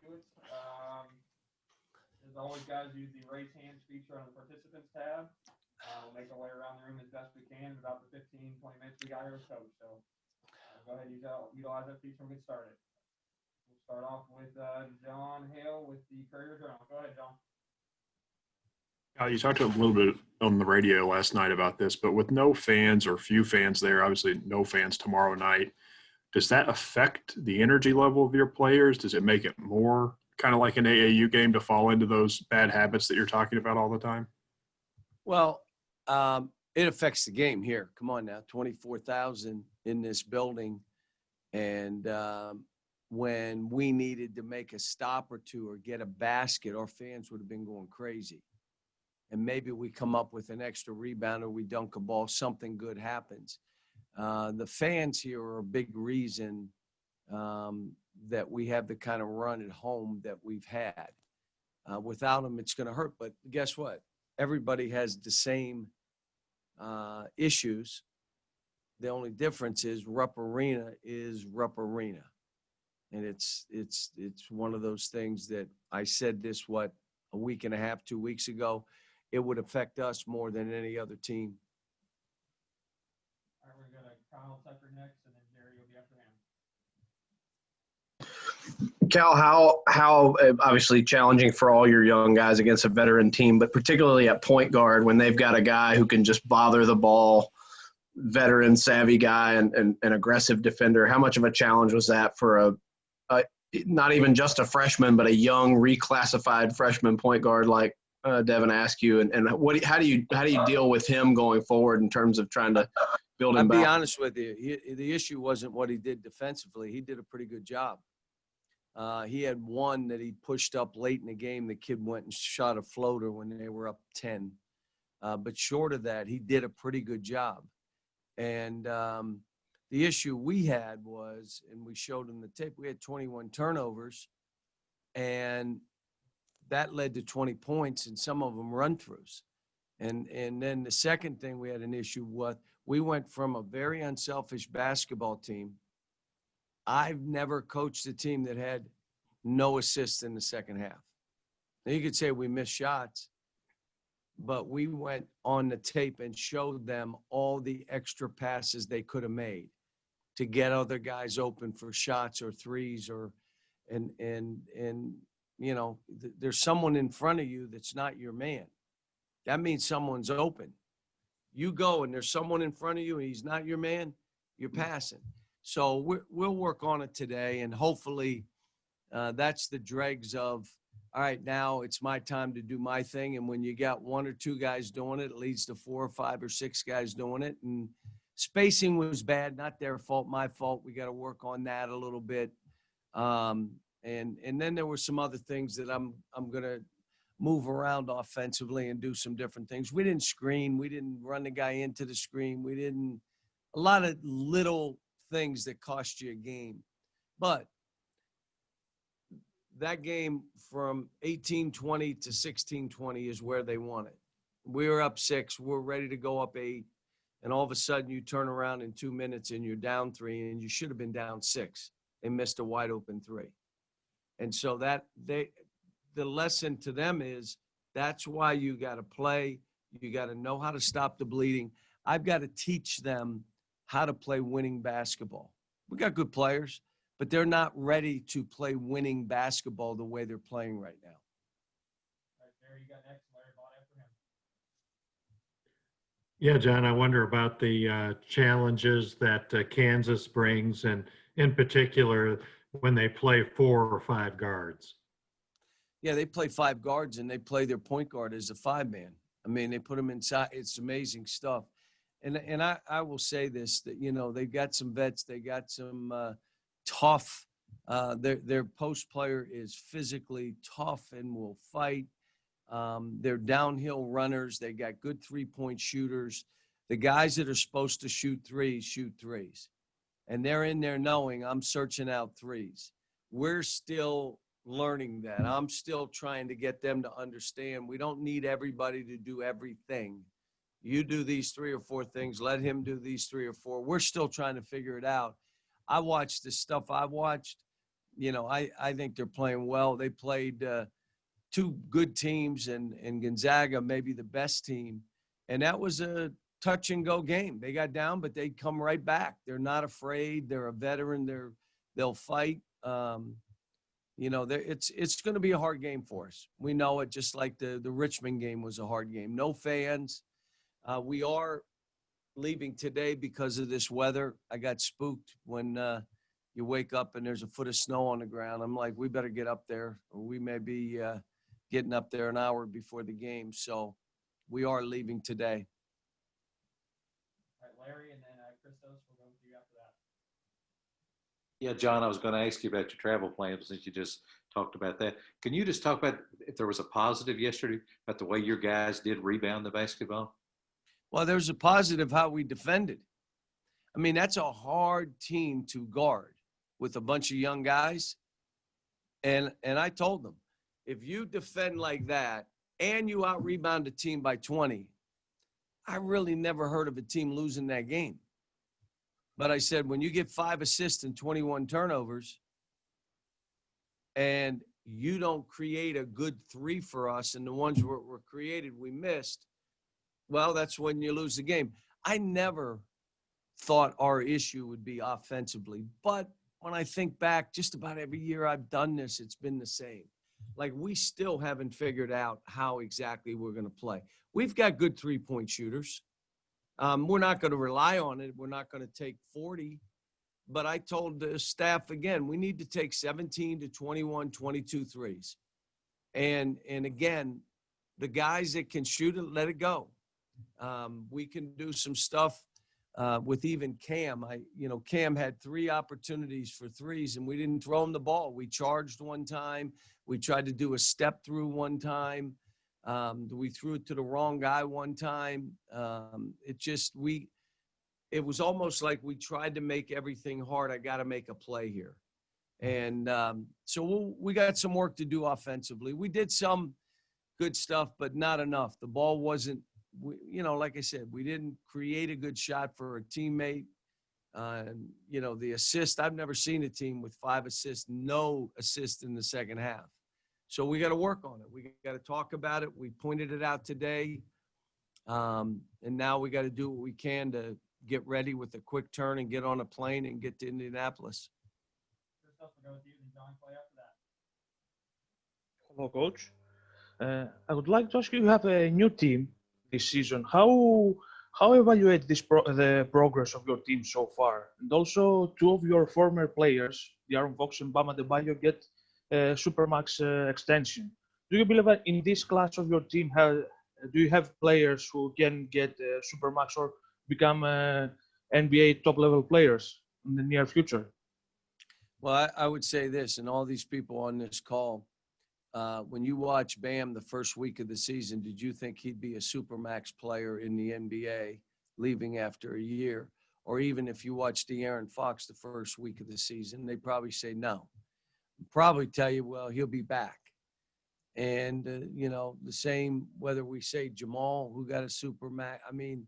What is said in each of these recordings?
to it. As always, guys, use the raise hands feature on the participants tab. We'll make our way around the room as best we can in about the 15, 20 minutes we got here with Coach. So go ahead and utilize that feature and get started. We'll start off with John Hale with the Courier-Journal. Go ahead, John. You talked a little bit on the radio last night about this, but with no fans or few fans there, obviously no fans tomorrow night, does that affect the energy level of your players? Does it make it more kind of like an AAU game to fall into those bad habits that you're talking about all the time? Well, it affects the game here. Come on now, 24,000 in this building. And when we needed to make a stop or two or get a basket, our fans would have been going crazy. And maybe we come up with an extra rebound or we dunk a ball, something good happens. The fans here are a big reason that we have the kind of run at home that we've had. Without them, it's going to hurt. But guess what? Everybody has the same issues. The only difference is Rupp Arena is Rupp Arena. And it's one of those things that I said this, a week and a half, 2 weeks ago. It would affect us more than any other team. All right, we're going to Kyle Tucker next, and then Jerry will be after him. Cal, how obviously challenging for all your young guys against a veteran team, but particularly at point guard when they've got a guy who can just bother the ball, veteran, savvy guy, and an aggressive defender. How much of a challenge was that for a not even just a freshman, but a young reclassified freshman point guard like Devin Askew, and how do you deal with him going forward in terms of trying to build him back? I'll be honest with you. The issue wasn't what he did defensively. He did a pretty good job. He had one that he pushed up late in the game. The kid went and shot a floater when they were up 10. But short of that, he did a pretty good job. And the issue we had was, and we showed him the tape, we had 21 turnovers, and that led to 20 points, and some of them run-throughs. And then the second thing we had an issue with, we went from a very unselfish basketball team. I've never coached a team that had no assists in the second half. Now, you could say we missed shots, but we went on the tape and showed them all the extra passes they could have made to get other guys open for shots or threes and you know, there's someone in front of you that's not your man. That means someone's open. You go and there's someone in front of you and he's not your man, you're passing. So we'll work on it today, and hopefully that's the dregs of, all right, now it's my time to do my thing. And when you got one or two guys doing it, it leads to 4 or 5 or 6 guys doing it. And spacing was bad, not their fault, my fault. We got to work on that a little bit. And then there were some other things that I'm going to move around offensively and do some different things. We didn't screen. We didn't run the guy into the screen. We didn't – a lot of little things that cost you a game. But that game from 18-20 to 16-20 is where they won it. We were up 6. We're ready to go up 8. And all of a sudden you turn around in 2 minutes and you're down 3, and you should have been down 6. They missed a wide open 3. And so the lesson to them is that's why you got to play. You got to know how to stop the bleeding. I've got to teach them how to play winning basketball. We got good players, but they're not ready to play winning basketball the way they're playing right now. Right there, you got next, Larry Bott after him. Yeah, John, I wonder about the challenges that Kansas brings, and in particular, when they play 4 or 5 guards. Yeah, they play 5 guards, and they play their point guard as a 5-man. I mean, they put them inside. It's amazing stuff. And I will say this, that, you know, they've got some vets. They got some tough. Their post player is physically tough and will fight. They're downhill runners. They got good 3-point shooters. The guys that are supposed to shoot threes shoot threes. And they're in there knowing I'm searching out threes. We're still learning that. I'm still trying to get them to understand we don't need everybody to do everything. You do these 3 or 4 things. Let him do these 3 or 4. We're still trying to figure it out. I watched the stuff I watched. I think they're playing well. They played two good teams, and Gonzaga maybe the best team, and that was a touch and go game. They got down, but they come right back. They're not afraid. They're a veteran. They'll fight. It's going to be a hard game for us. We know it, just like the Richmond game was a hard game. No fans. We are leaving today because of this weather. I got spooked when you wake up and there's a foot of snow on the ground. I'm like, we better get up there, or we may be getting up there an hour before the game. So we are leaving today. All right, Larry, and then Christos, we'll go with you after that. Yeah, John, I was going to ask you about your travel plans since you just talked about that. Can you just talk about if there was a positive yesterday about the way your guys did rebound the basketball? Well, there's a positive how we defended. I mean, that's a hard team to guard with a bunch of young guys. And I told them, if you defend like that and you out-rebound a team by 20, I really never heard of a team losing that game. But I said, when you get 5 assists and 21 turnovers and you don't create a good three for us, and the ones were created we missed, well, that's when you lose the game. I never thought our issue would be offensively. But when I think back, just about every year I've done this, it's been the same. Like, we still haven't figured out how exactly we're going to play. We've got good three-point shooters. We're not going to rely on it. We're not going to take 40. But I told the staff, again, we need to take 17 to 21, 22 threes. And again, the guys that can shoot it, let it go. We can do some stuff with even Cam. Cam had 3 opportunities for threes, and we didn't throw him the ball. We charged one time. We tried to do a step through one time. We threw it to the wrong guy one time. It was almost like we tried to make everything hard. I got to make a play here. And so we got some work to do offensively. We did some good stuff, but not enough. The ball wasn't, like I said, we didn't create a good shot for a teammate. The assist, I've never seen a team with 5 assists, no assist in the second half. So we got to work on it. We got to talk about it. We pointed it out today. And now we got to do what we can to get ready with a quick turn and get on a plane and get to Indianapolis. Christos, we'll go with you, and John Clay after that. Hello, Coach. I would like to ask you have a new team this season. How evaluate the progress of your team so far? And also, 2 of your former players, De'Aaron Fox and Bam Adebayo, get a Supermax extension. Do you believe that in this class of your team, do you have players who can get Supermax or become NBA top-level players in the near future? Well, I would say this, and all these people on this call, when you watch Bam the first week of the season, did you think he'd be a Supermax player in the NBA leaving after a year? Or even if you watch De'Aaron Fox the first week of the season, they probably say no. Probably tell you, well, he'll be back. And, the same, whether we say Jamal, who got a Supermax, I mean,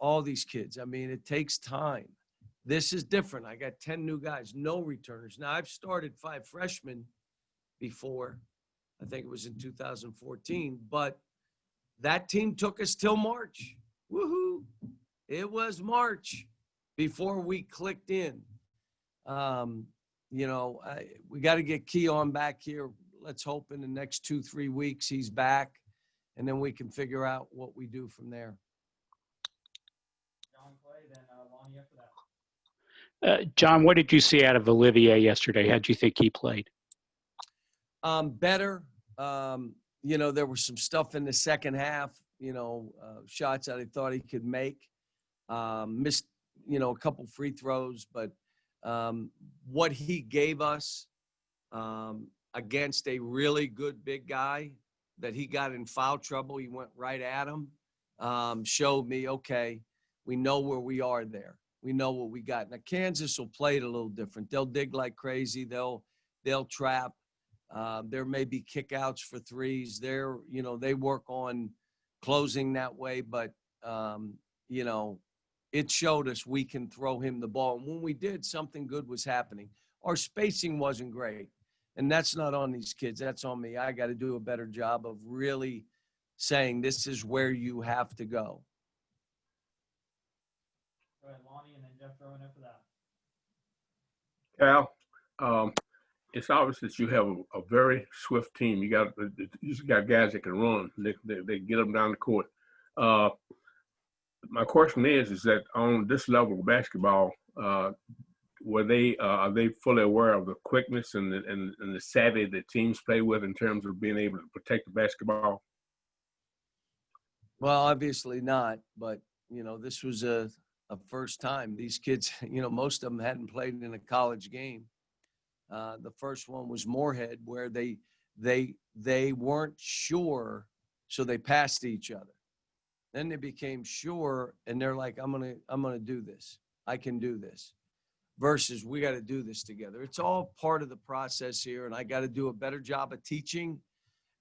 all these kids, I mean, it takes time. This is different. I got 10 new guys, no returners. Now, I've started 5 freshmen before. I think it was in 2014. But that team took us till March. Woohoo! It was March before we clicked in. We got to get Keon back here. Let's hope in the next 2-3 weeks he's back, and then we can figure out what we do from there. John Clay, then Lonnie after that. John, what did you see out of Olivier yesterday? How do you think he played? Better. There was some stuff in the second half, shots that I thought he could make. Missed, a couple free throws, but what he gave us against a really good big guy that he got in foul trouble, he went right at him, showed me, okay, we know where we are there. We know what we got. Now, Kansas will play it a little different. They'll dig like crazy. They'll trap. There may be kickouts for threes. They work on closing that way, but, it showed us we can throw him the ball. And when we did, something good was happening. our spacing wasn't great. And that's not on these kids. That's on me. I got to do a better job of really saying this is where you have to go. Go ahead, Lonnie, and then Jeff throwing after that. Cal, it's obvious that you have a very swift team. You just got guys that can run. They get them down the court. My question is that on this level of basketball, are they fully aware of the quickness and the savvy that teams play with in terms of being able to protect the basketball? Well, obviously not, but this was a first time. These kids, most of them hadn't played in a college game. The first one was Moorhead, where they weren't sure, so they passed each other. Then they became sure, and they're like, I'm gonna do this. I can do this. Versus we got to do this together. It's all part of the process here, and I got to do a better job of teaching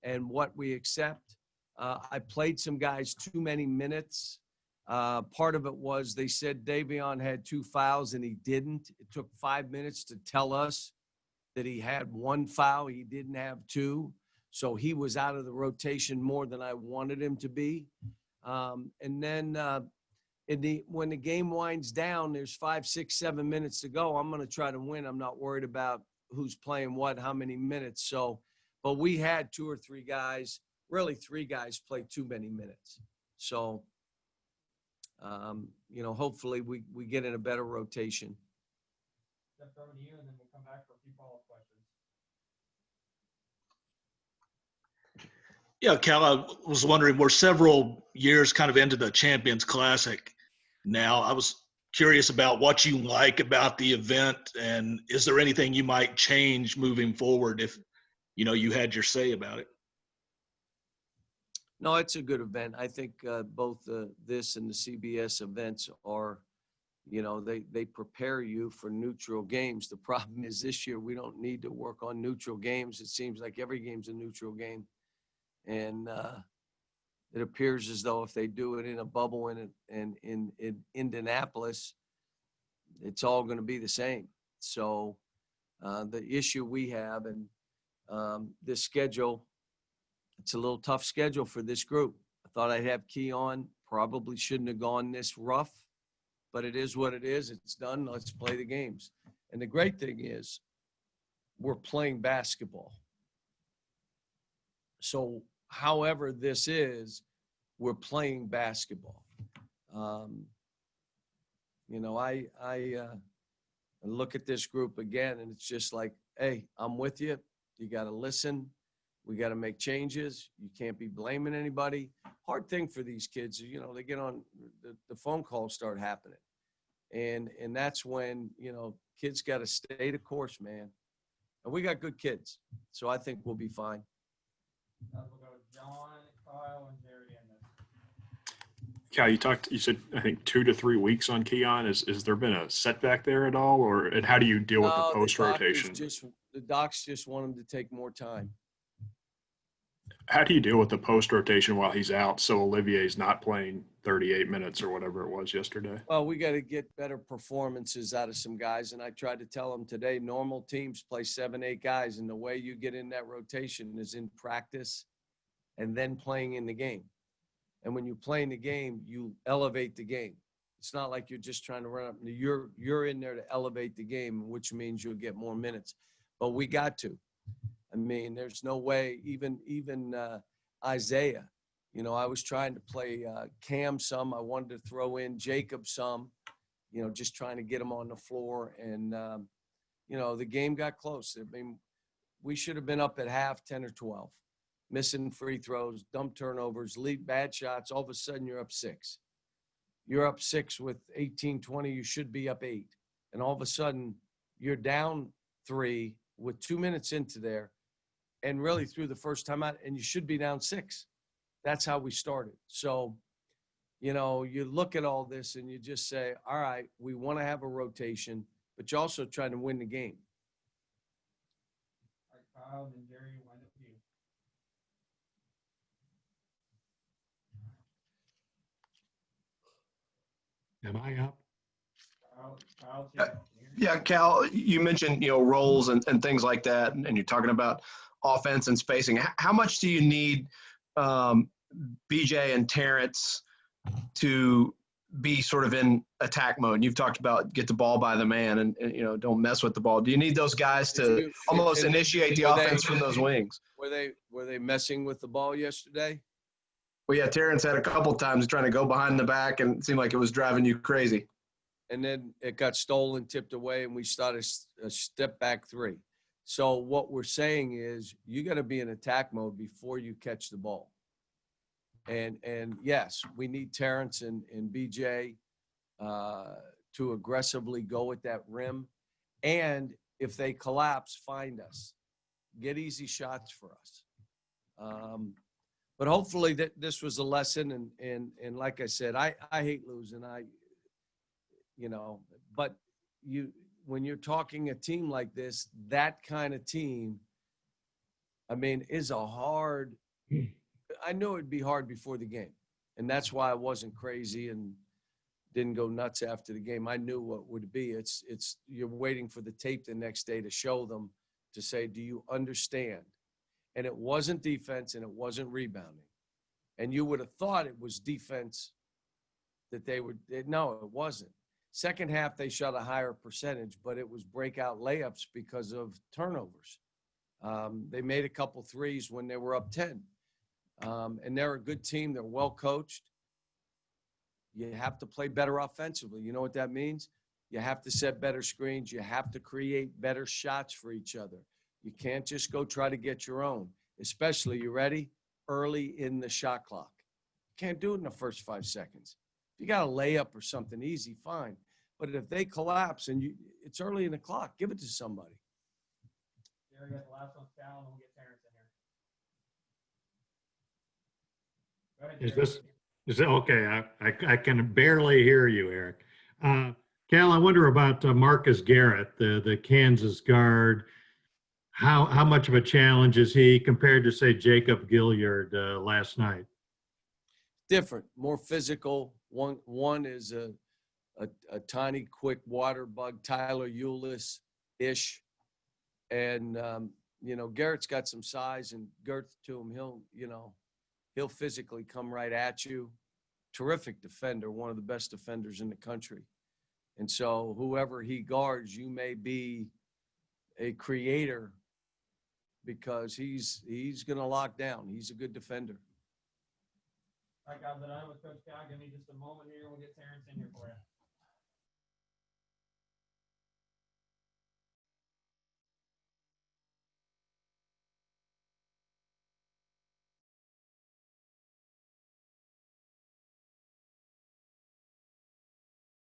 and what we accept. I played some guys too many minutes. Part of it was they said Davion had 2 fouls, and he didn't. It took 5 minutes to tell us that he had 1 foul. He didn't have 2. So he was out of the rotation more than I wanted him to be. And then when the game winds down, there's 5, 6, 7 minutes to go. I'm going to try to win. I'm not worried about who's playing what, how many minutes. So, but we had 2 or 3 guys, really 3 guys play too many minutes. So, hopefully we get in a better rotation. Jeff, throwing to you, and then we'll come back for a few follow-up questions. Yeah, Cal, I was wondering, we're several years kind of into the Champions Classic now. I was curious about what you like about the event, and is there anything you might change moving forward if, you had your say about it? No, it's a good event. I think both this and the CBS events are, they prepare you for neutral games. The problem is this year we don't need to work on neutral games. It seems like every game's a neutral game. And it appears as though if they do it in a bubble in Indianapolis, it's all going to be the same. So the issue we have, and this schedule, it's a little tough schedule for this group. I thought I'd have Keon. Probably shouldn't have gone this rough, but it is what it is. It's done. Let's play the games. And the great thing is we're playing basketball. So however this is, we're playing basketball. I look at this group again, and it's just like, hey, I'm with you. You got to listen. We got to make changes. You can't be blaming anybody. Hard thing for these kids, they get on, the phone calls start happening. And that's when, kids got to stay the course, man. And we got good kids. So I think we'll be fine. We'll go with John, Kyle, and Jerry in this. Cal, you said, I think 2 to 3 weeks on Keon. Is there been a setback there at all, and how do you deal with the post rotation? The docs just want him to take more time. How do you deal with the post rotation while he's out? So Olivier's not playing 38 minutes or whatever it was yesterday. Well, we got to get better performances out of some guys. And I tried to tell them today, normal teams play 7, 8 guys. And the way you get in that rotation is in practice and then playing in the game. And when you play in the game, you elevate the game. It's not like you're just trying to run up. You're in there to elevate the game, which means you'll get more minutes. But we got to. I mean, there's no way, even Isaiah, I was trying to play Cam some. I wanted to throw in Jacob some, just trying to get him on the floor. And, the game got close. I mean, we should have been up at half 10 or 12, missing free throws, dumb turnovers, lead bad shots. All of a sudden, you're up 6. You're up 6 with 18, 20. You should be up 8. And all of a sudden, you're down 3 with 2 minutes into there. And really through the first time out, and you should be down 6. That's how we started. So, you look at all this and you just say, all right, we want to have a rotation, but you're also trying to win the game. All right, Kyle, and Jerry, wind up with you. Am I up? Kyle, Yep. can you hear Yeah, Cal, you mentioned, roles and things like that, and you're talking about offense and spacing. How much do you need BJ and Terrence to be sort of in attack mode? You've talked about get the ball by the man and don't mess with the ball. Do you need those guys to almost initiate the offense from those wings? Were they messing with the ball yesterday? Well, yeah, Terrence had a couple times trying to go behind the back, and it seemed like it was driving you crazy. And then it got stolen, tipped away, and we started a step back 3. So what we're saying is you got to be in attack mode before you catch the ball. And yes, we need Terrence and BJ to aggressively go at that rim. And if they collapse, find us. Get easy shots for us. But hopefully this was a lesson. And like I said, I hate losing. But when you're talking a team like this, that kind of team, is a hard. I knew it'd be hard before the game, and that's why I wasn't crazy and didn't go nuts after the game. I knew what would be. It's you're waiting for the tape the next day to show them, to say, do you understand? And it wasn't defense and it wasn't rebounding. And you would have thought it was defense that they would. No, it wasn't. Second half, they shot a higher percentage, but it was breakout layups because of turnovers. They made a couple threes when they were up 10. And they're a good team. They're well coached. You have to play better offensively. You know what that means? You have to set better screens. You have to create better shots for each other. You can't just go try to get your own, especially, you ready? Early in the shot clock. You can't do it in the first 5 seconds. If you got a layup or something easy, fine. But if they collapse and it's early in the clock, give it to somebody. Jerry got the last one, Cal, and we'll get Terrence in here. Go ahead, Jerry. Is it okay? I can barely hear you, Eric. Cal, I wonder about Marcus Garrett, the Kansas guard. How much of a challenge is he compared to, say, Jacob Gilliard last night? Different, more physical. One is a tiny, quick water bug, Tyler Eulis-ish. And, Garrett's got some size and girth to him. He'll physically come right at you. Terrific defender, one of the best defenders in the country. And so whoever he guards, you may be a creator because he's going to lock down. He's a good defender. All right, guys, I'm with Coach Cal. Give me just a moment here. We'll get Terrence in here for you.